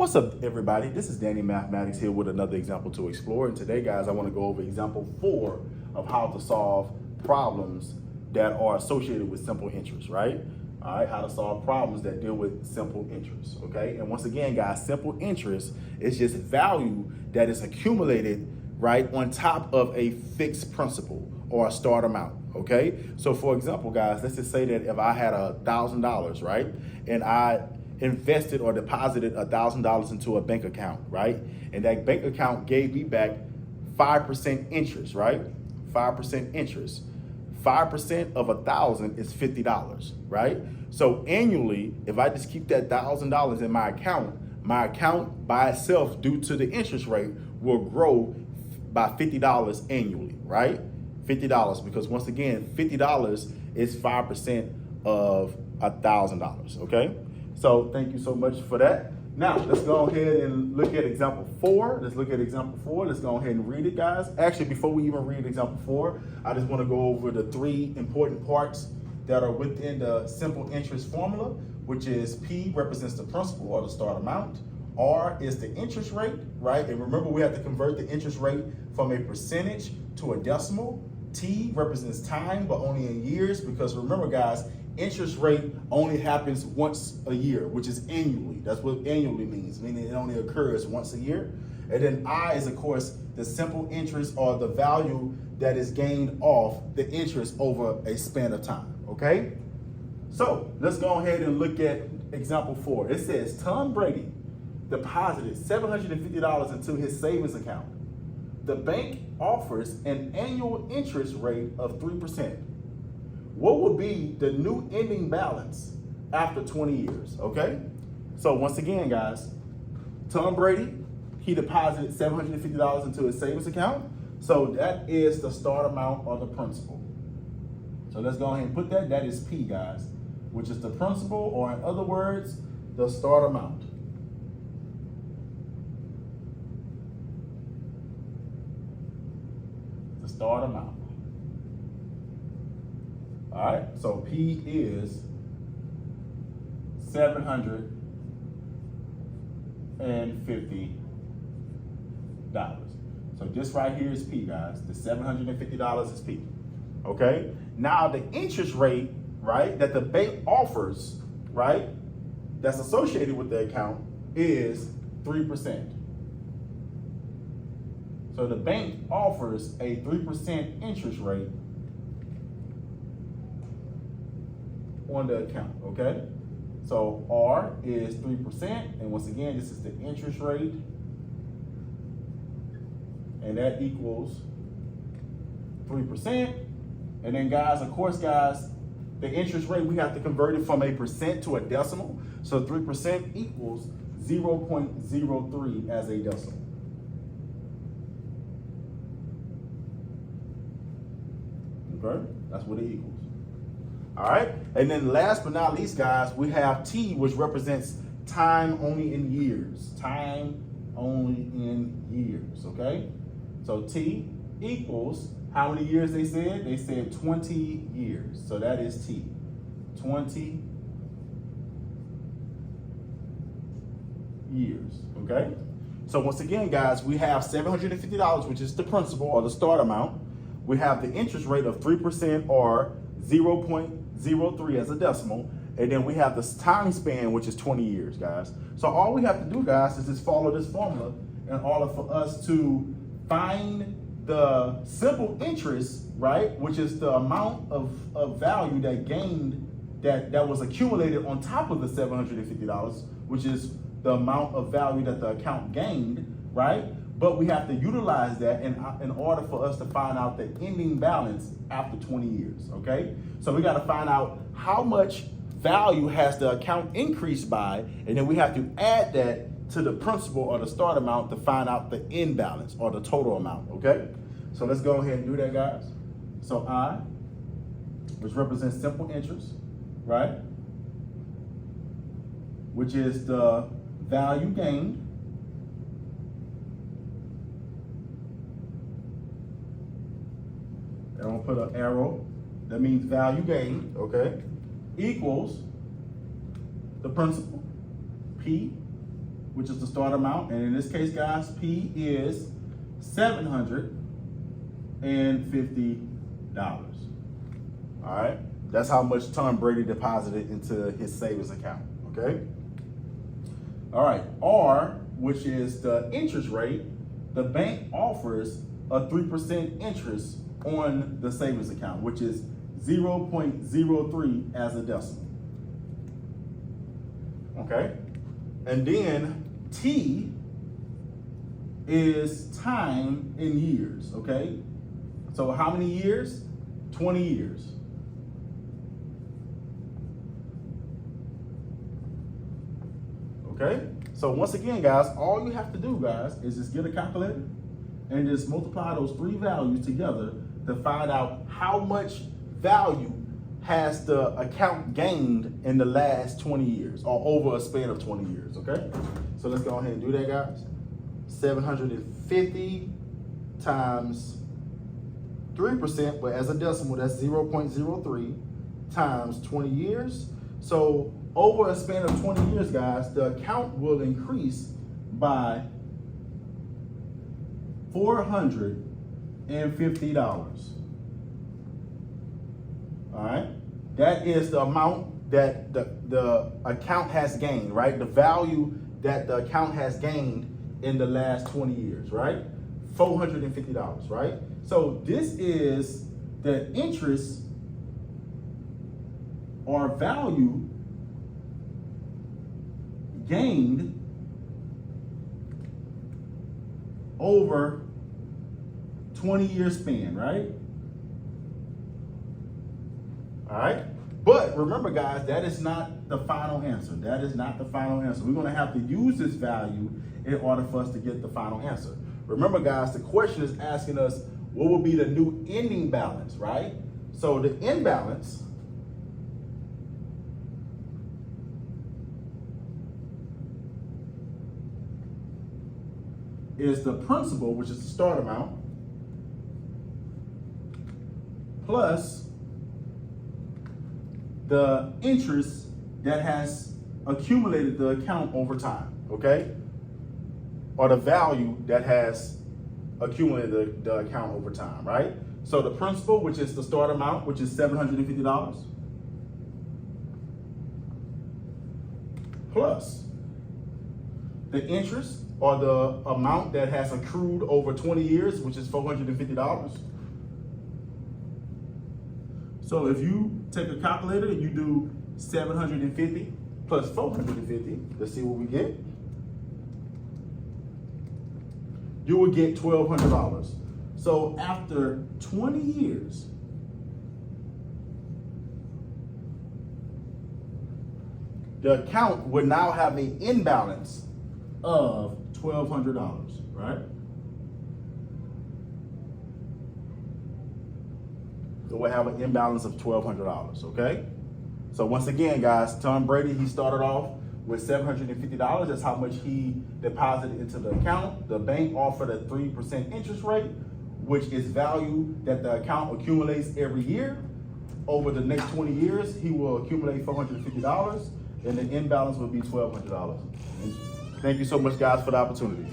What's up, everybody? This is Danny Mathematics here with another example to explore. And today, guys, I want to go over example 4 of how to solve problems that are associated with simple interest, right? All right, how to solve problems that deal with simple interest, okay? And once again, guys, simple interest is just value that is accumulated, right, on top of a fixed principal or a start amount, okay? So for example, guys, let's just say that if I had $1,000, right, and I invested or deposited $1,000 into a bank account, right? And that bank account gave me back 5% interest, right? 5% interest. 5% of 1,000 is $50, right? So annually, if I just keep that $1,000 in my account by itself, due to the interest rate, will grow by $50 annually, right? $50, because once again, $50 is 5% of $1,000, okay? So thank you so much for that. Now, let's go ahead and look at example 4. Let's look at example 4. Let's go ahead and read it, guys. Actually, before we even read example 4, I just want to go over the 3 important parts that are within the simple interest formula, which is P represents the principal or the start amount. R is the interest rate, right? And remember, we have to convert the interest rate from a percentage to a decimal. T represents time, but only in years, because remember, guys, interest rate only happens once a year, which is annually. That's what annually means, meaning it only occurs once a year. And then I is, of course, the simple interest or the value that is gained off the interest over a span of time, okay? So let's go ahead and look at example 4. It says Tom Brady deposited $750 into his savings account. The bank offers an annual interest rate of 3%. What would be the new ending balance after 20 years, okay? So once again, guys, Tom Brady, he deposited $750 into his savings account. So that is the start amount or the principal. So let's go ahead and put that. That is P, guys, which is the principal, or in other words, the start amount. The start amount. All right, so P is $750. So this right here is P, guys. The $750 is P. Okay. Now the interest rate, right, that the bank offers, right, that's associated with the account is 3%. So the bank offers a 3% interest rate on the account, okay? So R is 3%, and once again, this is the interest rate, and that equals 3%. And then, guys, of course, guys, the interest rate, we have to convert it from a percent to a decimal. So 3% equals 0.03 as a decimal. Okay, that's what it equals. All right, and then last but not least, guys, we have T, which represents time only in years. Time only in years, okay? So T equals, how many years they said? They said 20 years. So that is T, 20 years, okay? So once again, guys, we have $750, which is the principal or the start amount. We have the interest rate of 3% or 0.03 as a decimal, and then we have this time span, which is 20 years, guys. So all we have to do, guys, is just follow this formula in order for us to find the simple interest, right, which is the amount of value that gained, that was accumulated on top of the $750, which is the amount of value that the account gained, right? But we have to utilize that in order for us to find out the ending balance after 20 years, okay? So we got to find out how much value has the account increased by, and then we have to add that to the principal or the start amount to find out the end balance or the total amount, okay? So let's go ahead and do that, guys. So I, which represents simple interest, right? Which is the value gained, and I'm gonna put an arrow, that means value gained, okay, equals the principal, P, which is the start amount. And in this case, guys, P is $750. All right, that's how much Tom Brady deposited into his savings account, okay? All right, R, which is the interest rate, the bank offers a 3% interest on the savings account, which is 0.03 as a decimal. Okay, and then T is time in years, okay? So how many years? 20 years. Okay, so once again, guys, all you have to do, guys, is just get a calculator and just multiply those three values together to find out how much value has the account gained in the last 20 years or over a span of 20 years, okay? So let's go ahead and do that, guys. 750 times 3%, but as a decimal, that's 0.03 times 20 years. So over a span of 20 years, guys, the account will increase by $450. All right, that is the amount that the account has gained, right? The value that the account has gained in the last 20 years, right? $450, right? So this is the interest or value gained over 20-year span, right? All right, but remember, guys, that is not the final answer. That is not the final answer. We're gonna have to use this value in order for us to get the final answer. Remember, guys, the question is asking us what will be the new ending balance, right? So the end balance is the principal, which is the start amount, plus the interest that has accumulated the account over time, okay? Or the value that has accumulated the account over time, right? So the principal, which is the start amount, which is $750, plus the interest or the amount that has accrued over 20 years, which is $450. So if you take a calculator and you do 750 plus 450, let's see what we get. You will get $1,200. So after 20 years, the account would now have an imbalance of $1,200, right? So we'll have an imbalance of $1,200, okay? So once again, guys, Tom Brady, he started off with $750. That's how much he deposited into the account. The bank offered a 3% interest rate, which is value that the account accumulates every year. Over the next 20 years, he will accumulate $450, and the imbalance will be $1,200. Thank you so much, guys, for the opportunity.